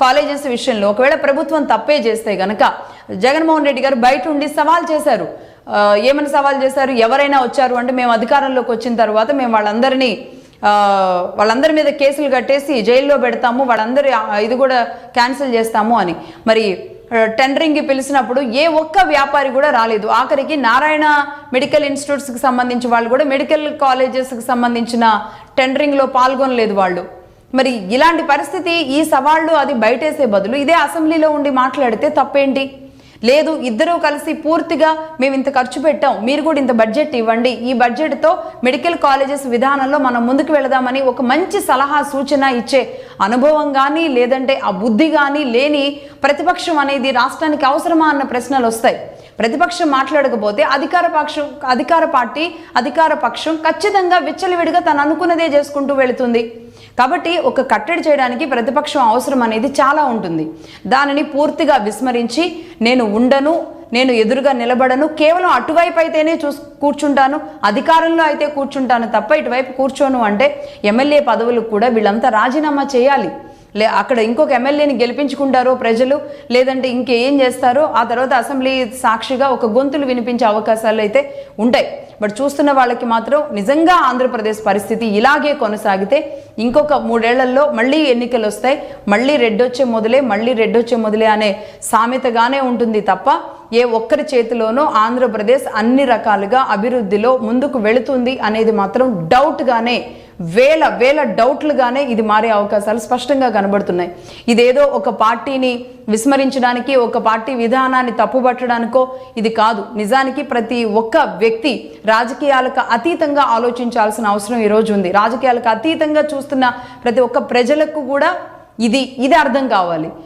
Colleges విషయంలో ఒకవేళ ప్రభుత్వం తప్పే చేస్తే గనక జగన్మోహన్ రెడ్డి గారు బయట ఉండి సవాల్ చేశారు. ఏమని సవాల్ చేశారు? ఎవరైనా వచ్చారు అంటే మేము అధికారంలోకి వచ్చిన తర్వాత మేము వాళ్ళందరి మీద కేసులు కట్టేసి జైల్లో పెడతాము, వాళ్ళందరి ఇది కూడా క్యాన్సిల్ చేస్తాము అని. మరి టెండరింగ్కి పిలిచినప్పుడు ఏ ఒక్క వ్యాపారి కూడా రాలేదు. ఆఖరికి నారాయణ మెడికల్ ఇన్స్టిట్యూట్స్కి సంబంధించి వాళ్ళు కూడా మెడికల్ కాలేజెస్కి సంబంధించిన టెండరింగ్లో పాల్గొనలేదు వాళ్ళు. మరి ఇలాంటి పరిస్థితి, ఈ సవాళ్ళు అది బయటేసే బదులు ఇదే అసెంబ్లీలో ఉండి మాట్లాడితే తప్పేంటి? లేదు, ఇద్దరూ కలిసి పూర్తిగా మేము ఇంత ఖర్చు పెట్టాం, మీరు కూడా ఇంత బడ్జెట్ ఇవ్వండి, ఈ బడ్జెట్తో మెడికల్ కాలేజెస్ విధానంలో మనం ముందుకు వెళదామని ఒక మంచి సలహా సూచన ఇచ్చే అనుభవం కానీ లేదంటే ఆ బుద్ధి కానీ లేని ప్రతిపక్షం అనేది రాష్ట్రానికి అవసరమా అన్న ప్రశ్నలు వస్తాయి. ప్రతిపక్షం మాట్లాడకపోతే అధికార పక్షం ఖచ్చితంగా విచ్చలవిడిగా తను అనుకున్నదే చేసుకుంటూ వెళుతుంది. కాబట్టి ఒక కట్టడి చేయడానికి ప్రతిపక్షం అవసరం అనేది చాలా ఉంటుంది. దానిని పూర్తిగా విస్మరించి నేను ఉండను, నేను ఎదురుగా నిలబడను, కేవలం అటువైపు అయితేనే కూర్చుంటాను, అధికారంలో అయితే కూర్చుంటాను తప్ప ఇటువైపు కూర్చోను అంటే ఎమ్మెల్యే పదవులకు కూడా వీళ్ళంతా రాజీనామా చేయాలి. అక్కడ ఇంకొక ఎమ్మెల్యేని గెలిపించుకుంటారో ప్రజలు, లేదంటే ఇంకేం చేస్తారో ఆ తర్వాత అసెంబ్లీ సాక్షిగా ఒక గొంతులు వినిపించే అవకాశాలు అయితే ఉంటాయి. బట్ చూస్తున్న వాళ్ళకి మాత్రం నిజంగా ఆంధ్రప్రదేశ్ పరిస్థితి ఇలాగే కొనసాగితే ఇంకొక 3 ఏళ్లలో మళ్ళీ ఎన్నికలు వస్తాయి, మళ్ళీ రెడ్డొచ్చే మొదలే అనే సామెతగానే ఉంటుంది తప్ప ఏ ఒక్కరి చేతిలోనో ఆంధ్రప్రదేశ్ అన్ని రకాలుగా అభివృద్ధిలో ముందుకు వెళుతుంది అనేది మాత్రం డౌట్గానే, వేల డౌట్లుగానే ఇది మారే అవకాశాలు స్పష్టంగా కనబడుతున్నాయి. ఇదేదో ఒక పార్టీని విస్మరించడానికి, ఒక పార్టీ విధానాన్ని తప్పుపట్టడానికో ఇది కాదు. నిజానికి ప్రతి ఒక్క వ్యక్తి రాజకీయాలకు అతీతంగా ఆలోచించాల్సిన అవసరం ఈరోజు ఉంది. రాజకీయాలకు అతీతంగా చూస్తున్న ప్రతి ఒక్క ప్రజలకు కూడా ఇది అర్థం కావాలి.